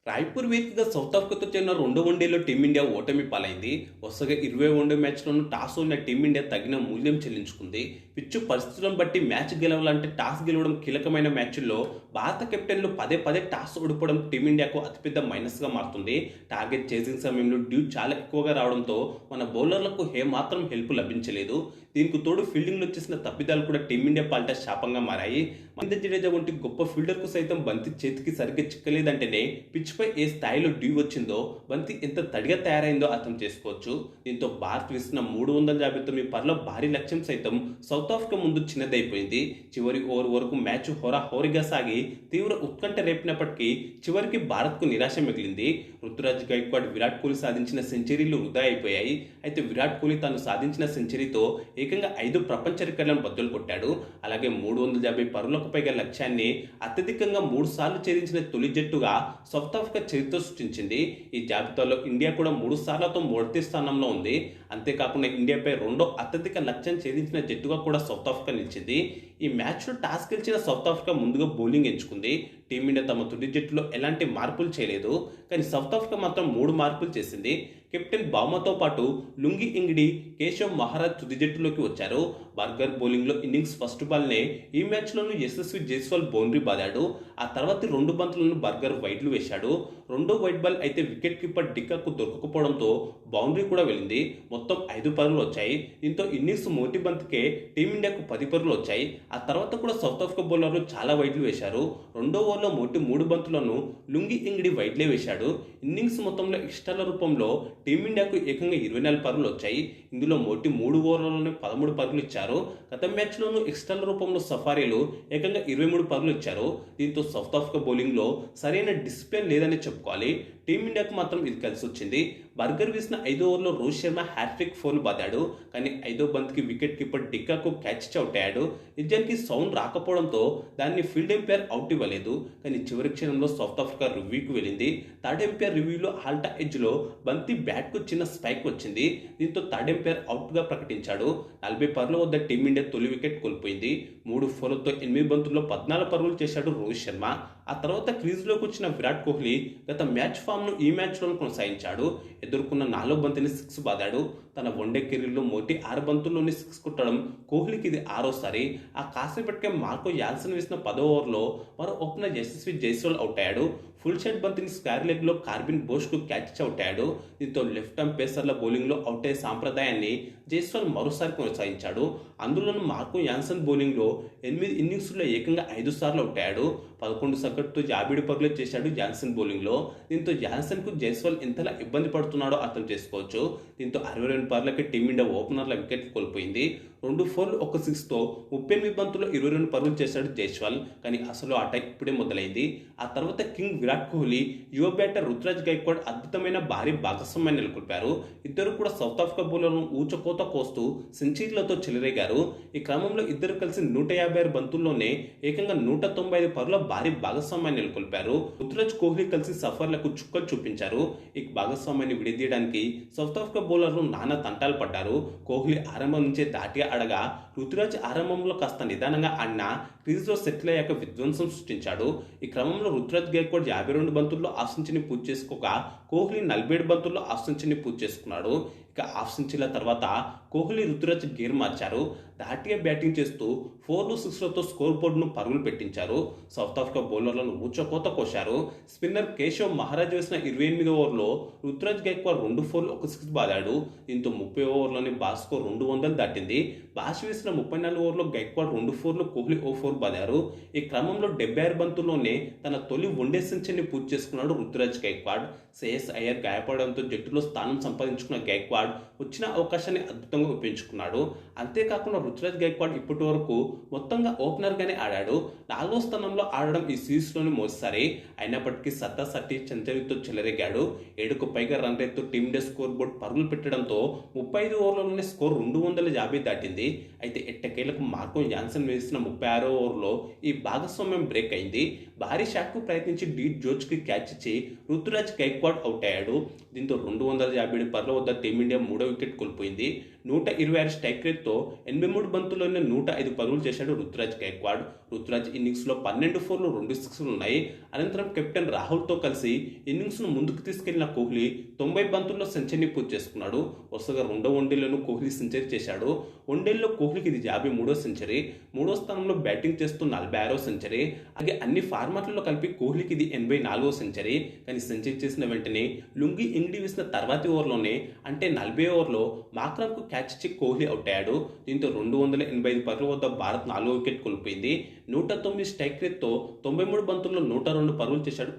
రాయ్పూర్ వేదికగా సౌత్ ఆఫ్రికాతో చెందిన రెండో వన్డేలో టీమిండియా ఓటమి పాలైంది. వరుసగా 20 వన్డే మ్యాచ్లోనూ టాస్ ఓడిన టీమిండియా తగిన మూల్యం చెల్లించుకుంది. పిచ్చు పరిస్థితులను బట్టి మ్యాచ్ గెలవాలంటే టాస్ గెలవడం కీలకమైన మ్యాచ్ల్లో భారత కెప్టెన్లు పదే పదే టాస్ ఓడిపోవడం టీమిండియాకు అతిపెద్ద మైనస్గా మారుతుంది. టార్గెట్ చేసింగ్ సమయంలో డ్యూ చాలా ఎక్కువగా రావడంతో మన బౌలర్లకు ఏమాత్రం హెల్ప్ లభించలేదు. దీనికి తోడు ఫీల్డింగ్లో చేసిన తప్పిదాలు కూడా టీమిండియా పాలిట శాపంగా మారాయి. మహేంద్ర జడేజా వంటి గొప్ప ఫీల్డర్కు సైతం బంతి చేతికి సరిగ్గా చిక్కలేదంటేనే పిచ్పై ఏ స్థాయిలో డ్యూ వచ్చిందో, బంతి ఎంత తడిగా తయారైందో అర్థం చేసుకోవచ్చు. దీంతో భారత్ వేసిన 359 పరుల భారీ లక్ష్యం సైతం సౌత్ ఆఫ్రికా ముందు చిన్నదైపోయింది. చివరి ఓవర్ వరకు మ్యాచ్ హోరాహోరీగా సాగి తీవ్ర ఉత్కంఠ రేపినప్పటికీ చివరికి భారత్కు నిరాశ మిగిలింది. రుతురాజ్ గైక్వాడ్, విరాట్ కోహ్లీ సాధించిన సెంచరీలు వృధా అయిపోయాయి. అయితే విరాట్ కోహ్లీ తాను సాధించిన సెంచరీతో ఏకంగా 5 ప్రపంచ రికార్డులను బద్దలు కొట్టాడు. అలాగే 350 పరులకు పైగా లక్ష్యాన్ని అత్యధికంగా 3 సార్లు ఛేదించిన తొలి జట్టుగా సౌత్ ఆఫ్రికా చరిత్ర సృష్టించింది. ఈ జాబితాలో ఇండియా కూడా 3 సార్లతో మొదటి స్థానంలో ఉంది. అంతేకాకుండా ఇండియాపై రెండో అత్యధిక లక్ష్యం ఛేదించిన జట్టుగా కూడా సౌత్ ఆఫ్రికా నిలిచింది. ఈ మ్యాచ్లో టాస్ గెలిచిన సౌత్ ఆఫ్రికా ముందుగా బౌలింగ్ ఎంచుకుంది. టీమిండియా తమ తుది జట్టులో ఎలాంటి మార్పులు చేయలేదు. కానీ సౌత్ ఆఫ్రికా మాత్రం 3 మార్పులు చేసింది. కెప్టెన్ బౌమాతో పాటు లుంగి ఇంగిడి, కేశవ్ మహారాజ్ తుది జట్టులోకి వచ్చారు. బర్గర్ బౌలింగ్లో ఇన్నింగ్స్ ఫస్ట్ బాల్నే ఈ మ్యాచ్లోనూ యశస్వి జైస్వాల్ బౌండరీ బాదాడు. ఆ తర్వాత 2 బంతులను బర్గర్ వైడ్లు వేశాడు. రెండో వైడ్ బాల్ అయితే వికెట్ కీపర్ డికాకు దొరకకపోవడంతో బౌండరీ కూడా వెళ్ళింది. మొత్తం 5 పరుగులు వచ్చాయి. దీంతో ఇన్నింగ్స్ మొదటి బంతికే టీమిండియాకు 10 పరుగులు వచ్చాయి. ఆ తర్వాత కూడా సౌత్ ఆఫ్రికా బౌలర్లు చాలా వైడ్లు వేశారు. రెండో ఓవర్లో మొదటి 3 బంతులను లుంగి ఇంగిడి వైడ్లే వేశాడు. ఇన్నింగ్స్ మొత్తంలో ఎక్స్ట్రాల రూపంలో టీమిండియాకు ఏకంగా 24 పరుగులు వచ్చాయి. ఇందులో మొదటి 3 ఓవర్లలోనే 13 పరుగులు ఇచ్చారు. గత మ్యాచ్లోనూ ఎక్స్ట్రాల రూపంలో సఫారీలు ఏకంగా 23 పరుగులు ఇచ్చారు. దీంతో సౌత్ ఆఫ్రికా బౌలింగ్లో సరైన డిసిప్లిన్ లేదని చెప్పుకోవాలి. టీమిండియాకు మాత్రం ఇది కలిసి వచ్చింది. బర్గర్ వేసిన 5 ఓవర్లో రోహిత్ శర్మ హ్యాట్రిక్ 4 బాదాడు. కానీ 5వ బంతికి wicket keeper de Kock catch out అయ్యాడు. నిజానికి సౌండ్ రాకపోవడంతో దాన్ని ఫీల్డ్ ఎంపైర్ అవుట్ ఇవ్వలేదు. కానీ చివరి క్షణంలో సౌత్ ఆఫ్రికా రివ్యూకి వెళ్ళింది. థర్డ్ ఎంపైర్ రివ్యూలో ఆల్టా ఎడ్జ్లో బంతి బ్యాట్కు చిన్న స్పైక్ వచ్చింది. దీంతో థర్డ్ ఎంపైర్ అవుట్గా ప్రకటించాడు. 40 పరుగుల వద్ద టీమిండియా తొలి వికెట్ కోల్పోయింది. 3 ఫోర్లతో 8 బంతుల్లో 14 పరుగులు చేశాడు రోహిత్ శర్మ. ఆ తర్వాత క్రీజ్లోకి వచ్చిన విరాట్ కోహ్లీ గత మ్యాచ్ ఫామ్ను ఈ మ్యాచ్లోనూ కొనసాగించాడు. ఎదుర్కొన్న 4వ బంతిని 6 బాదాడు. తన వన్డే కెరీర్లో మొదటి 6 బంతుల్లోని 6 కొట్టడం కోహ్లీకి ఇది 6వసారి. ఆ కాసేపటికే మార్కో యాన్సన్ వేసిన 10వ ఓవర్లో మరో ఓపెనర్ యశస్వి జైస్వాల్ అవుట్ అయ్యాడు. ఫుల్ షాట్ బంతిని స్క్వేర్ లెగ్లో కార్బిన్ బోస్కు క్యాచ్ అవుట్ అయ్యాడు. దీంతో లెఫ్ట్ ఆర్మ్ పేసర్ల బౌలింగ్లో అవుట్ అయ్యే సాంప్రదాయాన్ని జైస్వాల్ మరోసారి కొనసాగించాడు. అందులోనూ మార్కో యాన్సన్ బౌలింగ్లో 8 ఇన్నింగ్స్లో ఏకంగా 5 సార్లు అవుట్ అయ్యాడు. 11 సగటుతో 57 పరుగులు చేశాడు జాన్సన్ బౌలింగ్లో. దీంతో జాన్సన్కు జైస్వాల్ ఎంతలా ఇబ్బంది పడుతున్నాడో అర్థం చేసుకోవచ్చు. దీంతో 62 పరుగులకి టీమిండియా ఓపెనర్ల వికెట్ కోల్పోయింది. 2 ఫోర్లు 1 సిక్స్తో 38 బంతుల్లో 22 పరుగులు చేశాడు జైస్వాల్. కానీ అసలు ఆట ఇప్పుడే మొదలైంది. ఆ తర్వాత కింగ్ విరాట్ కోహ్లీ, యువ బ్యాటర్ రుతురాజ్ గైక్వాడ్ అద్భుతమైన భారీ భాగస్వామ్యాన్ని నెలకొల్పారు. ఇద్దరు కూడా సౌత్ ఆఫ్రికా బౌలర్లను ఊచకోత కోస్తూ సెంచరీలతో చెలరేగారు. ఈ క్రమంలో ఇద్దరు కలిసి 156 బంతుల్లోనే ఏకంగా 195 పరుగుల భారీ భాగస్వామ్యాన్ని నెలకొల్పారు. రుతురాజ్ కోహ్లీ కలిసి సఫర్లకు చుక్కలు చూపించారు. ఈ భాగస్వామ్యాన్ని విడదీయడానికి సౌత్ ఆఫ్రికా బౌలర్లు నానా తంటాలు పడ్డారు. కోహ్లీ ఆరంభం నుంచే దాటిగా ఆడగా రుతురాజ్ ఆరంభంలో కాస్త నిదానంగా ఆడినా క్రీజ్లో సెటిల్ అయ్యాక విధ్వంసం సృష్టించాడు. ఈ క్రమంలో రుతురాజ్ గైక్వాడ్ 52 బంతుల్లో హాఫ్ సెంచరీని పూర్తి చేసుకోగా కోహ్లీ 47 బంతుల్లో హాఫ్ సెంచరీని పూర్తి చేసుకున్నాడు. ఇక హాఫ్ సెంచరీల తర్వాత కోహ్లీ రుతురాజ్ గేర్ మార్చారు. దాటిగా బ్యాటింగ్ చేస్తూ 4లు 6లతో స్కోర్ బోర్డును పరుగులు పెట్టించారు. సౌత్ ఆఫ్రికా బౌలర్లను ఊచకోత కోశారు. స్పిన్నర్ కేశవ్ మహారాజ్ వేసిన 28వ ఓవర్లో రుతురాజ్ గైక్వాడ్ 2 ఫోర్లు 1 సిక్స్ బాదాడు. దీంతో 30 ఓవర్లోనే బాస్ స్కోర్ 200 దాటింది. బాస్ వేసిన 34 ఓవర్లో గైక్వాడ్ 2 ఫోర్లు, కోహ్లీ ఓ 4 బాదారు. ఈ క్రమంలో 76 బంతుల్లోనే తన తొలి వన్డే సెంచరీని పూర్తి చేసుకున్నాడు రుతురాజ్ గైక్వాడ్. శ్రేయస్ అయ్యర్ గాయపడడంతో జట్టులో స్థానం సంపాదించుకున్న గైక్వాడ్ వచ్చిన అవకాశాన్ని అద్భుతంగా ఉపయోగించుకున్నాడు. అంతేకాకుండా రుతురాజ్ గైక్వాడ్ ఇప్పటి వరకు మొత్తంగా ఓపెనర్గానే ఆడాడు. 4వ స్థానంలో ఆడడం ఈ సిరీస్లోని మొదటిసారి. అయినప్పటికీ సత్తా సట్టి సెంచరీతో చెలరేగాడు. 7కు పైగా రన్ రేట్తో టీమిండియా స్కోర్ బోర్డు పరుగులు పెట్టడంతో 35 ఓవర్లలోనే స్కోర్ 250 దాటింది. అయితే ఎట్టకేలకు మార్కో యాన్సన్ వేసిన 36వ ఓవర్లో ఈ భాగస్వామ్యం బ్రేక్ అయింది. భారీ షాట్కు ప్రయత్నించి డీప్ జోచ్కి క్యాచ్ ఇచ్చి రుతురాజ్ గైక్వాడ్ అవుట్ అయ్యాడు. దీంతో 257 పరుల వద్ద టీమిండియా 3వ వికెట్ కోల్పోయింది. 126 స్ట్రైక్ రేట్తో 83 బంతుల్లోనే 105 పరుగులు చేశాడు రుతురాజ్ గైక్వాడ్. రుతురాజ్ ఇన్నింగ్స్లో 12 ఫోర్లు 2 సిక్స్లు ఉన్నాయి. అనంతరం కెప్టెన్ రాహుల్తో కలిసి ఇన్నింగ్స్ను ముందుకు తీసుకెళ్లిన కోహ్లీ 90 బంతుల్లో సెంచరీని పూర్తి చేసుకున్నాడు. వరుసగా 2వ వన్డేలోనూ కోహ్లీ సెంచరీ చేశాడు. వన్డేల్లో కోహ్లీకి ఇది 53వ సెంచరీ. 3వ స్థానంలో బ్యాటింగ్ చేస్తూ 46వ సెంచరీ. అలాగే అన్ని ఫార్మాట్లలో కలిపి కోహ్లీకి ఇది 84వ సెంచరీ. కానీ సెంచరీ చేసిన వెంటనే లుంగి ఇంగ్లీ వేసిన తర్వాతి ఓవర్లోనే అంటే 40వ ఓవర్లో మాక్రమ్కు క్యాచ్ ఇచ్చి కోహ్లీ అవుట్ అయ్యాడు. దీంతో 285 పరుగుల వద్ద భారత్ 4వ వికెట్ కోల్పోయింది. 109 స్ట్రైక్ రేట్తో 93 బంతుల్లో 102 పరుగులు చేశాడు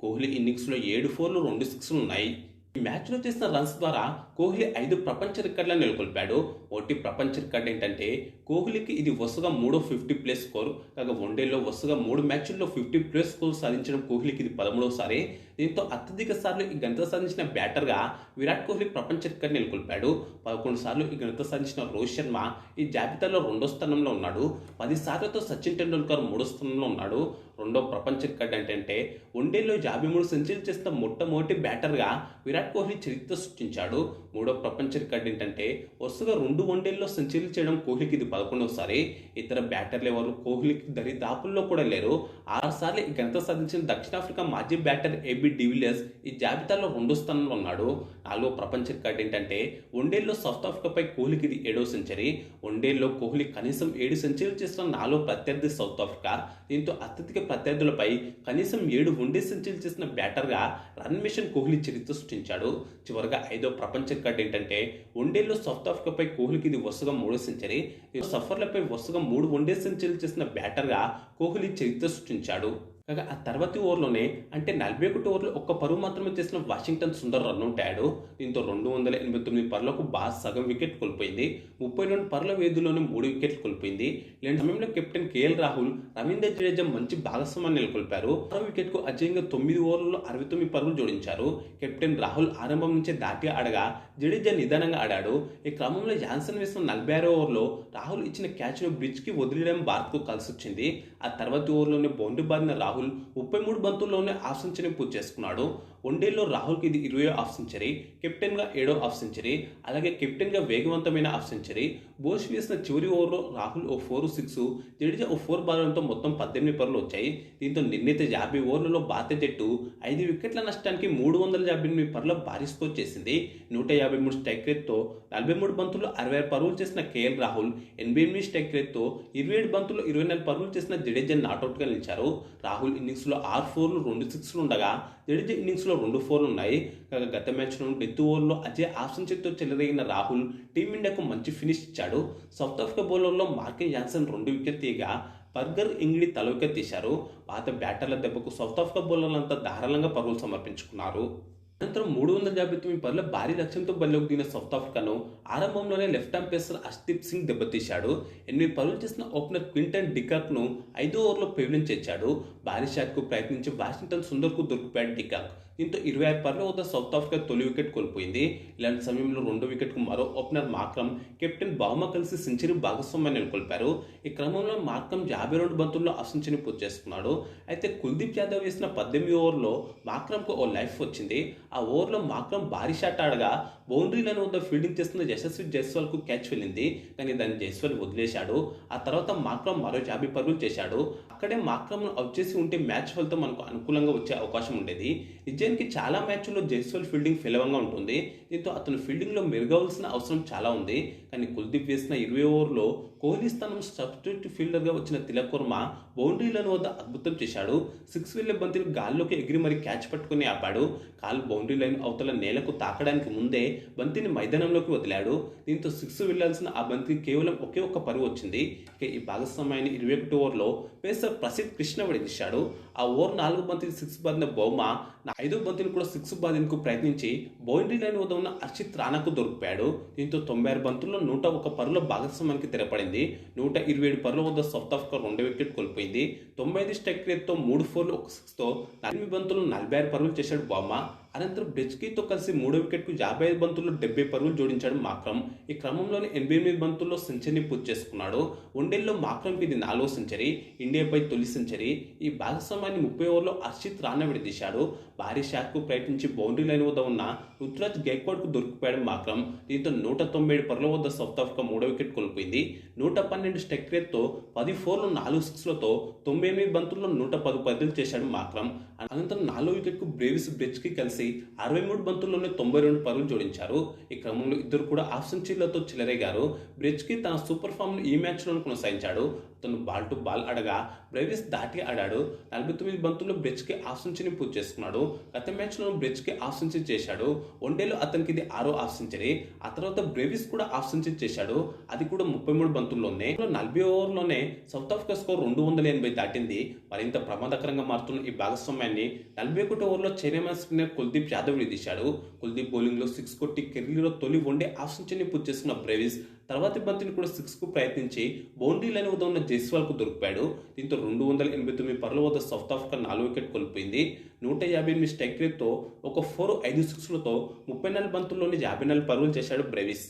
కోహ్లీ ఇన్నింగ్స్లో 7 ఫోర్లు 2 సిక్స్లు ఉన్నాయి. ఈ మ్యాచ్లో చేసిన రన్స్ ద్వారా కోహ్లీ 5 ప్రపంచ రికార్డులను నెలకొల్పాడు. ఒకటి ప్రపంచ రికార్డు ఏంటంటే కోహ్లీకి ఇది వరుసగా 3వ 50+ స్కోర్. కాగా వన్డేలో వరుసగా 3 మ్యాచ్ల్లో 50+ స్కోర్ సాధించడం కోహ్లీకి ఇది 13వసారి. దీంతో అత్యధిక సార్లు ఈ ఘనత సాధించిన బ్యాటర్గా విరాట్ కోహ్లీ ప్రపంచ రికార్డు నెలకొల్పాడు. 11 సార్లు ఈ ఘనత సాధించిన రోహిత్ శర్మ ఈ జాబితాలో 2వ స్థానంలో ఉన్నాడు. 10 సార్లతో సచిన్ టెండూల్కర్ 3వ స్థానంలో ఉన్నాడు. 2వ ప్రపంచ రికార్డు ఏంటంటే వన్డేలో 53 సెంచరీలు చేసిన మొట్టమొదటి బ్యాటర్గా విరాట్ కోహ్లీ చరిత్ర సృష్టించాడు. 3వ ప్రపంచ రికార్డు ఏంటంటే వరుసగా 2 వన్డేల్లో సెంచరీలు చేయడం కోహ్లీకి ఇది 11వసారి. ఇతర బ్యాటర్లు ఎవరు కోహ్లీకి దరిదాపుల్లో కూడా లేరు. 6 సార్లు ఈ ఘనత సాధించిన దక్షిణాఫ్రికా మాజీ బ్యాటర్ ఏబీ డివిలియర్స్ ఈ జాబితాలో 2వ స్థానంలో ఉన్నాడు. 4వ ప్రపంచ రికార్డు ఏంటంటే వన్డేల్లో సౌత్ ఆఫ్రికాపై కోహ్లీకి ఇది 7వ సెంచరీ. వన్డేల్లో కోహ్లీ కనీసం 7 సెంచరీలు చేసిన 4వ ప్రత్యర్థి సౌత్ ఆఫ్రికా. దీంతో అత్యధిక ప్రత్యర్థులపై కనీసం 7 వన్డే సెంచరీలు చేసిన బ్యాటర్గా రన్ మిషన్ కోహ్లీ చరిత్ర సృష్టించాడు. చివరగా 5వ ప్రపంచ రికార్డు ఏంటంటే వన్డేల్లో సౌత్ ఆఫ్రికాపై కోహ్లీకి ఇది వరుసగా 3వ సెంచరీ. సఫర్లపై వరుసగా 3 వన్డే సెంచరీలు చేసిన బ్యాటర్గా కోహ్లీ చరిత్ర సృష్టించాడు. కాగా ఆ తర్వాతి ఓవర్లోనే అంటే 41 ఓవర్లో ఒక్క పరుగు మాత్రమే చేసిన వాషింగ్టన్ సుందర్ రన్అట్ అయ్యాడు. దీంతో 289 పరులకు బాస్ సగం వికెట్ కోల్పోయింది. 32 పరుల వ్యవధిలోనే 3 వికెట్లు కోల్పోయింది. ఇలాంటి సమయంలో కెప్టెన్ కేఎల్ రాహుల్, రవీంద్ర జడేజా మంచి భాగస్వామ్యాన్ని నెలకొల్పారు. 6వ వికెట్కు అజయంగా 9 ఓవర్లలో 69 పరుగులు జోడించారు. కెప్టెన్ రాహుల్ ఆరంభం నుంచే దాటిగా ఆడగా జడేజా నిదానంగా ఆడాడు. ఈ క్రమంలో జాన్సన్ వేసిన 46వ ఓవర్లో రాహుల్ ఇచ్చిన క్యాచ్ను బ్రిడ్జ్కి వదిలేయడం భారత్కు కలిసొచ్చింది. ఆ తర్వాతి ఓవర్లోనే బౌండరీ బారిన రాహుల్ 33 బంతుల్లోనే హాఫ్ సెంచరీ పూర్తి చేసుకున్నాడు. వన్డేలో రాహుల్కి ఇది 20వ హాఫ్ సెంచరీ, కెప్టెన్గా 7వ హాఫ్ సెంచరీ, అలాగే కెప్టెన్గా వేగవంతమైన హాఫ్ సెంచరీ. బోస్ వేసిన చివరి ఓవర్లో రాహుల్ ఓ 4-6, జడేజా ఓ 4 బాలడంతో మొత్తం 18 పరుగులు వచ్చాయి. దీంతో నిర్ణీత 50 ఓవర్లలో భారత జట్టు 5 వికెట్ల నష్టానికి 358 పరుగుల భారీ స్కోర్ చేసింది. 153 స్ట్రైక్ రేట్తో 43 బంతుల్లో 66 పరుగులు చేసిన కేఎల్ రాహుల్, 88 స్ట్రైక్ రేట్తో 27 బంతుల్లో 24 పరుగులు చేసిన జడేజా నాట్అవుట్గా నిలిచారు. రాహుల్ ఇన్నింగ్స్లో 6 ఫోర్లు 2 సిక్స్లు ఉండగా జడేజా ఇన్నింగ్స్లో 2 ఫోర్లు ఉన్నాయి. గత మ్యాచ్లో డెత్ ఓవర్లో అజయ్ హాఫ్ సెంచరీతో చెలరేగిన రాహుల్ టీమిండియాకు మంచి ఫినిష్ ఇచ్చాడు. సౌత్ ఆఫ్రికా బౌలర్లో మార్కెన్ జాన్సన్ 2 వికెట్ తీయగా బర్గర్ ఇంగ్లీ తల వికెట్ తీశారు. పాత బ్యాటర్ల దెబ్బకు సౌత్ ఆఫ్రికా బౌలర్లంతా ధారాళంగా పరుగులు సమర్పించుకున్నారు. అనంతరం 359 పరుగుల భారీ లక్ష్యంతో బరిలోకి దిగిన సౌత్ ఆఫ్రికాను ఆరంభంలోనే left arm pacer Arshdeep Singh దెబ్బతీశాడు. 8 పరుగులు చేసిన ఓపెనర్ క్వింటన్ డికాక్ను 5వ ఓవర్లో పెవిలియన్ చేర్చాడు. భారీ షాట్కు ప్రయత్నించి వాషింగ్టన్ సుందర్కు దొరికిపోయాడు డికాక్. దీంతో 26 పరుగుల వద్ద సౌత్ ఆఫ్రికా తొలి వికెట్ కోల్పోయింది. ఇలాంటి సమయంలో 2వ వికెట్కు మరో ఓపెనర్ మార్క్రమ్, కెప్టెన్ బౌమా కలిసి సెంచరీ భాగస్వామ్యాన్ని నెలకొల్పారు. ఈ క్రమంలో మార్క్రమ్ 52 బంతుల్లో హాఫ్ సెంచరీ పూర్తి చేసుకున్నాడు. అయితే కుల్దీప్ యాదవ్ వేసిన 18 ఓవర్లో మార్క్రమ్కు ఓ లైఫ్ వచ్చింది. ఆ ఓవర్లో మార్క్రమ్ భారీ షాట్ ఆడగా బౌండరీ లైన్ వద్ద ఫీల్డింగ్ చేస్తున్న యశస్వి జైస్వాల్కు క్యాచ్ వెళ్ళింది. కానీ దాన్ని జైస్వాల్ వదిలేశాడు. ఆ తర్వాత మార్క్రమ్ మరో 50 పరుగులు చేశాడు. అక్కడే మార్క్రమ్ను అవుట్ చేసి ఉంటే మ్యాచ్ ఫలితం మనకు అనుకూలంగా వచ్చే అవకాశం ఉండేది. నిజానికి చాలా మ్యాచ్ల్లో జైస్వాల్ ఫీల్డింగ్ ఫెలవంగా ఉంటుంది. దీంతో అతను ఫీల్డింగ్లో మెరుగవలసిన అవసరం చాలా ఉంది. కానీ కుల్దీప్ వేసిన 20 ఓవర్లో కోహ్లీ స్థానం సబ్స్టిట్యూట్ ఫీల్డర్గా వచ్చిన తిలక్ వర్మ బౌండరీ లైన్ వద్ద అద్భుతం చేశాడు. 6 వెళ్లే బంతిని గాల్లోకి ఎగిరి మరీ క్యాచ్ పట్టుకుని ఆపాడు. కాల్ బౌండరీ లైన్ అవతల నేలకు తాకడానికి ముందే బంతిని మైదానంలోకి వదిలాడు. దీంతో 6 వెళ్లాల్సిన ఆ బంతికి కేవలం ఒకే ఒక్క పరుగు వచ్చింది. ఇక ఈ భాగస్వామ్యాన్ని 21 ఓవర్లో పేసర్ ప్రసిద్ధ్ కృష్ణ విడిచాడు. ఆ ఓవర్ 4 బంతికి 6 బాదిన బౌమా 5వ బంతిని కూడా 6 బాదిందుకు ప్రయత్నించి బౌండరీ లైన్ వద్ద ఉన్న హర్షిత్ రాణాకు దొరికిపోయాడు. దీంతో 96 బంతుల్లో 101 పరుగుల భాగస్వామ్యానికి తెరపడింది. 127 పరుగుల వద్ద సౌత్ ఆఫ్రికా 2వ వికెట్ కోల్పోయింది. 95 స్ట్రైక్ రేట్తో 3 ఫోర్లు 1 సిక్స్తో 8 బంతుల్లో 46 పరుగులు చేశాడు బౌమా. అనంతరం బ్రెచ్కీతో కలిసి మూడో వికెట్కు 55 బంతుల్లో 70 పరుగులు జోడించాడు మాక్రమ్. ఈ క్రమంలోనే 88 బంతుల్లో సెంచరీని పూర్తి చేసుకున్నాడు. వన్డేల్లో మాక్రమ్కి ఇది 4వ సెంచరీ, ఇండియాపై తొలి సెంచరీ. ఈ భాగస్వామ్యాన్ని 30 ఓవర్లో హర్షిత్ రాణా విడదీశాడు. భారీ షాట్కు ప్రయత్నించి బౌండరీ లైన్ వద్ద ఉన్న రుతురాజ్ గైక్వాడ్కు దొరికిపోయాడు మాక్రమ్. దీంతో 197 పరుగుల వద్ద సౌత్ ఆఫ్రికా మూడో వికెట్ కోల్పోయింది. 112 స్ట్రైక్ రేట్తో 10 4లు 4 సిక్స్లతో 98 బంతుల్లో 110 పరుగులు చేశాడు మాక్రమ్. అనంతరం 4వ వికెట్కు బ్రేవిస్ బ్రెచ్కి కలిసి 63 బంతుల్లోనే 92 పరుగులు జోడించారు. ఈ క్రమంలో ఇద్దరు కూడా హాఫ్ సెంచరీలతో చెలరేగారు. బ్రెచ్కి తన సూపర్ ఫామ్ను ఈ మ్యాచ్లోనే కొనసాగించాడు. అతను బాల్ టు బాల్ ఆడగా బ్రేవిస్ దాటి ఆడాడు. 49 బంతుల్లో బ్రెచ్కి హాఫ్ సెంచరీని పూర్తి చేసుకున్నాడు. గత మ్యాచ్లో బ్రెచ్కి హాఫ్ సెంచరీ చేశాడు. వన్డేలో అతనికి ఇది 6వ హాఫ్ సెంచరీ. ఆ తర్వాత బ్రేవిస్ కూడా హాఫ్ సెంచరీ చేశాడు, అది కూడా 33 బంతుల్లోనే. 40 ఓవర్లోనే సౌత్ ఆఫ్రికా స్కోర్ 280 దాటింది. మరింత ప్రమాదకరంగా మారుతున్న ఈ భాగస్వామ్యాన్ని 41 ఓవర్లో చైనా స్పిన్నర్ కుల్దీప్ యాదవ్ విధించాడు. కుల్దీప్ బౌలింగ్లో 6 కొట్టి కెరీర్లో తొలి వన్డే హాఫ్ సెంచరీని పూర్తి చేసుకున్న బ్రేవిస్ తర్వాతి బంతిని కూడా 6కు ప్రయత్నించి బౌండరీ లైన్ వద్ద ఉన్న జైస్వాల్కు దొరికిపోయాడు. దీంతో 289 పరుగుల వద్ద సౌత్ ఆఫ్రికా 4 వికెట్ కోల్పోయింది. 158 స్ట్రైక్ రేట్తో ఒక 4 5 సిక్స్లతో 34 బంతుల్లోనే 54 పరుగులు చేశాడు బ్రేవిస్.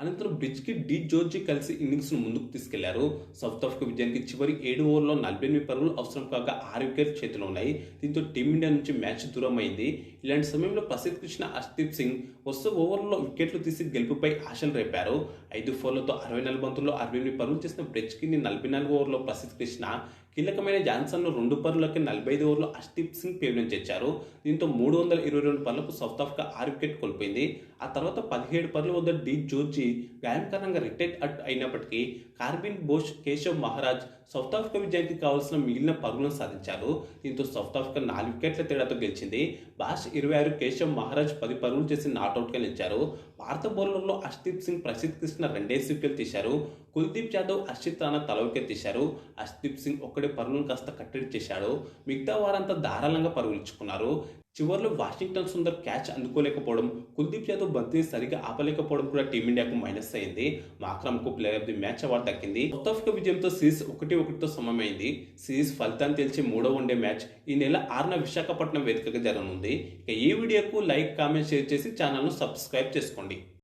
అనంతరం బ్రిడ్జ్కి డి జోర్జీ కలిసి ఇన్నింగ్స్ను ముందుకు తీసుకెళ్లారు. సౌత్ ఆఫ్రికా విజయానికి చివరి 7 ఓవర్లో 48 పరుగులు అవసరం కాగా 6 వికెట్లు చేతిలో ఉన్నాయి. దీంతో టీమిండియా నుంచి మ్యాచ్ దూరం అయింది. ఇలాంటి సమయంలో ప్రసిద్ధ్ కృష్ణ, హర్షదీప్ సింగ్ వరుస ఓవర్లలో వికెట్లు తీసి గెలుపుపై ఆశలు రేపారు. 5 4లతో 64 బంతుల్లో 68 పరుగులు చేసిన బ్రిడ్జ్కి 44 ఓవర్లో ప్రసిద్ధ్ కృష్ణ కీలకమైన జాన్సన్ను 2 పరుగులకి 45 ఓవర్లో హర్షదీప్ సింగ్ పేరును చేర్చారు. దీంతో 322 పరుగులకు సౌత్ ఆఫ్రికా 6 వికెట్ కోల్పోయింది. ఆ తర్వాత 17 పరుగుల వద్ద డి జోర్జీ గాయం కారణంగా రిటైర్డ్ అయినప్పటికీ Corbin Bosch, Keshav Maharaj south Africa విజయానికి కావాల్సిన మిగిలిన పరుగులను సాధించారు. దీంతో సౌత్ ఆఫ్రికా 4 వికెట్ల తేడాతో గెలిచింది. బాష్ 26, కేశవ్ మహారాజ్ 10 పరుగులు చేసి నాట్అవుట్గా నిలిచారు. భారత బౌలర్లో హర్షదీప్ సింగ్, ప్రసిద్ధ్ కృష్ణ 2 వికెట్లు తీశారు. కుల్దీప్ యాదవ్, హర్షిత్ రాణా తల వికెట్ తీశారు. హర్షదీప్ సింగ్ ఒక్కడే పరుగులను కాస్త కట్టడి చేశాడు. మిగతా వారంతా ధారాళంగా పరుగులు ఇచ్చుకున్నారు. చివరిలో వాషింగ్టన్ సుందర్ క్యాచ్ అందుకోలేకపోవడం, కుల్దీప్ యాదవ్ బంతిని సరిగా ఆపలేకపోవడం కూడా టీమిండియాకు మైనస్ అయింది. మాక్రమ్కు player of the match award దక్కింది. సౌత్ ఆఫ్రికా విజయంతో సిరీస్ 1-1తో సమమైంది. సిరీస్ ఫలితాన్ని తెలిసి 3వ వన్డే మ్యాచ్ ఈ నెల 6న విశాఖపట్నం వేదికగా జరగనుంది. ఇక ఈ వీడియోకు లైక్, కామెంట్, షేర్ చేసి ఛానల్ను సబ్స్క్రైబ్ చేసుకోండి.